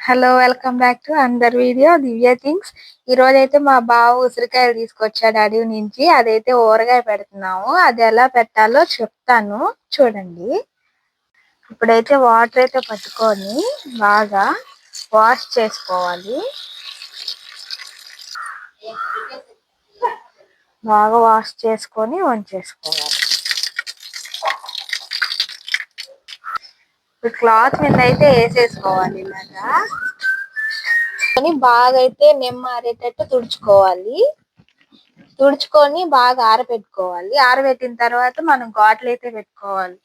Hello, welcome back to another video Divya things. ఈ రోజైతే మా బావ ఉసిరికాయలు తీసుకొచ్చాడు అడవి నుంచి. అదైతే ఊరగాయ పెడుతున్నాము. అది ఎలా పెట్టాలో చెప్తాను, చూడండి. ఇప్పుడైతే వాటర్ అయితే పట్టుకొని బాగా వాష్ చేసుకోవాలి. బాగా వాష్ చేసుకొని వంచేసుకోవాలి. క్లాత్ మీద అయితే వేసేసుకోవాలి. ఇలాగా బాగా అయితే ఆరేటట్టు తుడుచుకోవాలి. తుడుచుకొని బాగా ఆరబెట్టుకోవాలి. ఆరబెట్టిన తర్వాత మనం ఘాట్లు అయితే పెట్టుకోవాలి.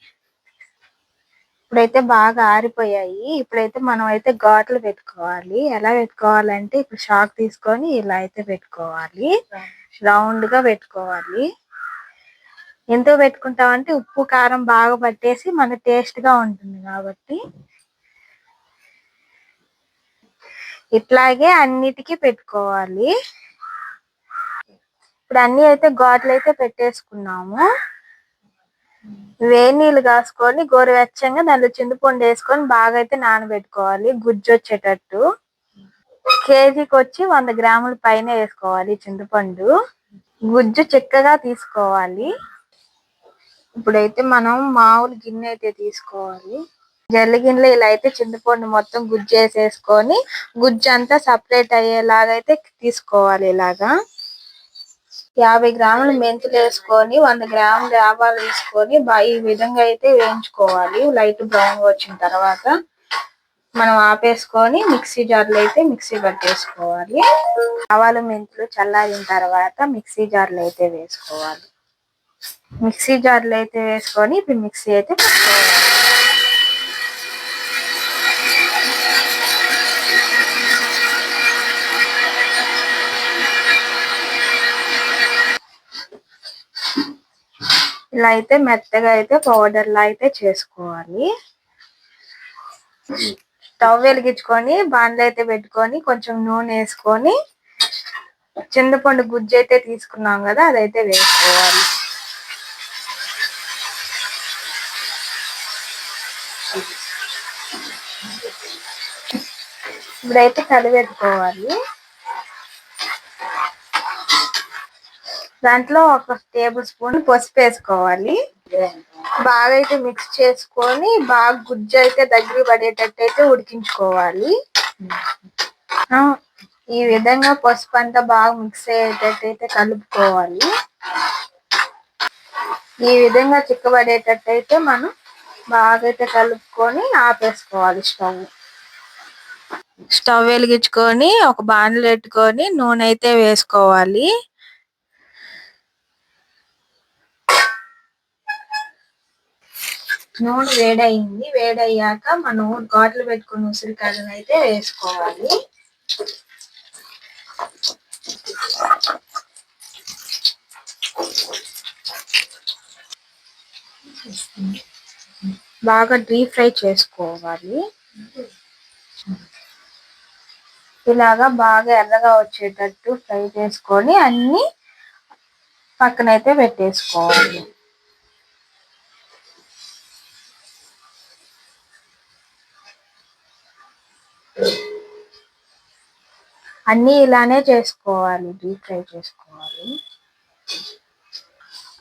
ఇప్పుడైతే బాగా ఆరిపోయాయి. ఇప్పుడైతే మనం అయితే ఘాట్లు పెట్టుకోవాలి. ఎలా పెట్టుకోవాలంటే ఇప్పుడు షాక్ తీసుకొని ఇలా అయితే పెట్టుకోవాలి. రౌండ్ గా పెట్టుకోవాలి. ఎందుకు పెట్టుకుంటామంటే ఉప్పు కారం బాగా పట్టేసి మన టేస్ట్ గా ఉంటుంది కాబట్టి. ఇట్లాగే అన్నిటికీ పెట్టుకోవాలి. ఇప్పుడు అన్ని అయితే ఘాట్లు అయితే పెట్టేసుకున్నాము. వేడి నీళ్ళు కాసుకొని గోరువెచ్చంగా దాంట్లో చింతపండు వేసుకొని బాగా అయితే నానబెట్టుకోవాలి గుజ్జు వచ్చేటట్టు. కేజీకి వచ్చి 100 గ్రాముల పైన వేసుకోవాలి చింతపండు. గుజ్జు చిక్కగా తీసుకోవాలి. ఇప్పుడైతే మనం మామూలు గిన్నె అయితే తీసుకోవాలి. జల్లి గిన్నెలో ఇలా అయితే చింతపండు మొత్తం గుజ్జు వేసేసుకొని గుజ్జు అంతా సపరేట్ అయ్యేలాగా అయితే తీసుకోవాలి. ఇలాగా 50 గ్రాములు మెంతులు వేసుకొని 100 గ్రాములు ఆవాలు వేసుకొని ఈ విధంగా అయితే వేయించుకోవాలి. లైట్ బ్రౌన్ వచ్చిన తర్వాత మనం ఆపేసుకొని మిక్సీ జార్లో అయితే మిక్సీ పట్టేసుకోవాలి. ఆవాలు మెంతులు చల్లారిన తర్వాత మిక్సీ జార్లో అయితే వేసుకోవాలి. మిక్సీ జార్లో అయితే వేసుకొని ఇప్పుడు మిక్సీ అయితే పట్టుకోవాలి. ఇలా అయితే మెత్తగా అయితే పౌడర్ లా అయితే చేసుకోవాలి. స్టవ్ వెలిగించుకొని బాండ్లు అయితే పెట్టుకొని కొంచెం నూనె వేసుకొని చింతపండు గుజ్జు అయితే తీసుకున్నాం కదా అదైతే వేసుకోవాలి. ఇప్పుడైతే కలిపెట్టుకోవాలి. దాంట్లో 1 టేబుల్ స్పూన్ పసుపు వేసుకోవాలి. బాగా అయితే మిక్స్ చేసుకొని బాగా గుజ్జు అయితే దగ్గర పడేటట్టు అయితే ఉడికించుకోవాలి. ఈ విధంగా పసుపు అంతా బాగా మిక్స్ అయ్యేటట్టు అయితే కలుపుకోవాలి. ఈ విధంగా చిక్కబడేటట్టు అయితే మనం బాగా అయితే కలుపుకొని ఆపేసుకోవాలి. స్టవ్ వెలిగించుకొని ఒక బాండ్లు పెట్టుకొని నూనె అయితే వేసుకోవాలి. నూనె వేడయింది. వేడయ్యాక మనం ఘాట్లు పెట్టుకుని ఉసిరికాయలను అయితే వేసుకోవాలి. బాగా డీప్ ఫ్రై చేసుకోవాలి. ఇలాగా బాగా ఎర్రగా వచ్చేటట్టు ఫ్రై చేసుకొని అన్ని పక్కనైతే పెట్టేసుకోవాలి. అన్ని ఇలానే చేసుకోవాలి. డీప్ ఫ్రై చేసుకోవాలి.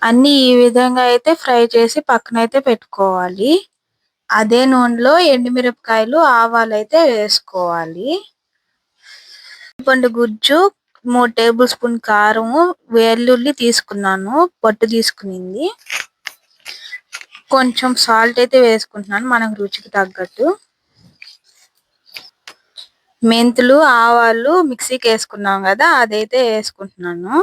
అన్ని ఈ విధంగా అయితే ఫ్రై చేసి పక్కనైతే పెట్టుకోవాలి. అదే నూనెలో ఎండుమిరపకాయలు ఆవాలు అయితే వేసుకోవాలి. చింతపండు గుజ్జు 3 టేబుల్ స్పూన్ కారము వెల్లుల్లి తీసుకున్నాను పొట్టు తీసుకునింది. కొంచెం సాల్ట్ అయితే వేసుకుంటున్నాను మనకు రుచికి తగ్గట్టు. మెంతులు ఆవాలు మిక్సీకి వేసుకున్నాం కదా అదైతే వేసుకుంటున్నాను.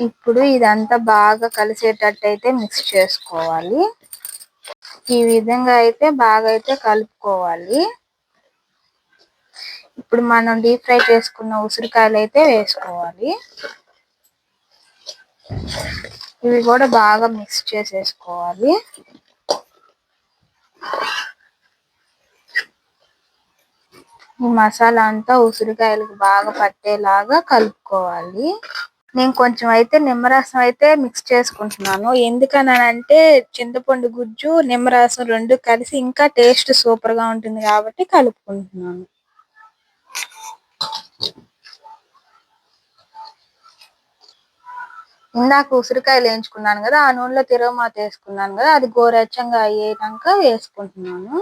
ఇప్పుడు ఇదంతా బాగా కలిసేటట్టు అయితే మిక్స్ చేసుకోవాలి. ఈ విధంగా అయితే బాగా అయితే కలుపుకోవాలి. ఇప్పుడు మనం డీప్ ఫ్రై చేసుకున్న ఉసిరికాయలు అయితే వేసుకోవాలి. ఇవి కూడా బాగా మిక్స్ చేసేసుకోవాలి. ఈ మసాలా అంతా ఉసిరికాయలకు బాగా పట్టేలాగా కలుపుకోవాలి. నేను కొంచెం అయితే నిమ్మరసం అయితే మిక్స్ చేసుకుంటున్నాను. ఎందుకనంటే చింతపండు గుజ్జు, నిమ్మరసం 2 కలిసి ఇంకా టేస్ట్ సూపర్‌గా ఉంటుంది కాబట్టి కలుపుకుంటున్నాను. ఇందాక ఉసిరికాయలు వేయించుకున్నాను కదా, ఆ నూనెలో తిరగమాత వేసుకున్నాను కదా, అది గోరువెచ్చంగా అయ్యేదాకా వేసుకుంటున్నాను.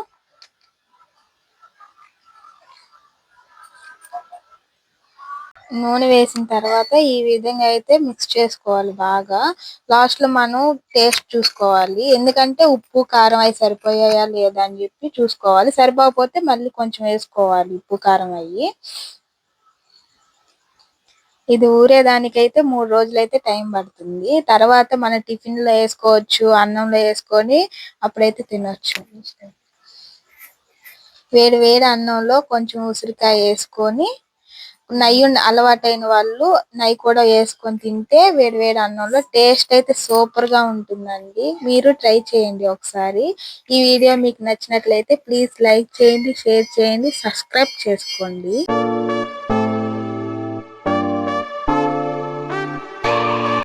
నూనె వేసిన తర్వాత ఈ విధంగా అయితే మిక్స్ చేసుకోవాలి బాగా. లాస్ట్‌లో మనం టేస్ట్ చూసుకోవాలి. ఎందుకంటే ఉప్పు, కారం అయి సరిపోయాయా లేదా అని చెప్పి చూసుకోవాలి. సరిపోకపోతే మళ్ళీ కొంచెం వేసుకోవాలి ఉప్పు, కారం అయ్యి. ఇది ఊరేదానికైతే 3 రోజులైతే టైం పడుతుంది. తర్వాత మన టిఫిన్‌లో ఏసుకోవచ్చు, అన్నంలో ఏసుకొని అప్పుడైతే తినొచ్చు. వేడి వేడి అన్నంలో కొంచెం ఉసిరికాయ ఏసుకొని, అలవాటైన వాళ్ళు నెయ్యి కూడా ఏసుకొని తింటే వేడి వేడి అన్నంలో టేస్ట్ అయితే సూపర్‌గా ఉంటుందండి. మీరు ట్రై చేయండి ఒకసారి. ఈ వీడియో మీకు నచ్చినట్లయితే ప్లీజ్ లైక్ చేయండి, షేర్ చేయండి, సబ్స్క్రైబ్ చేసుకోండి.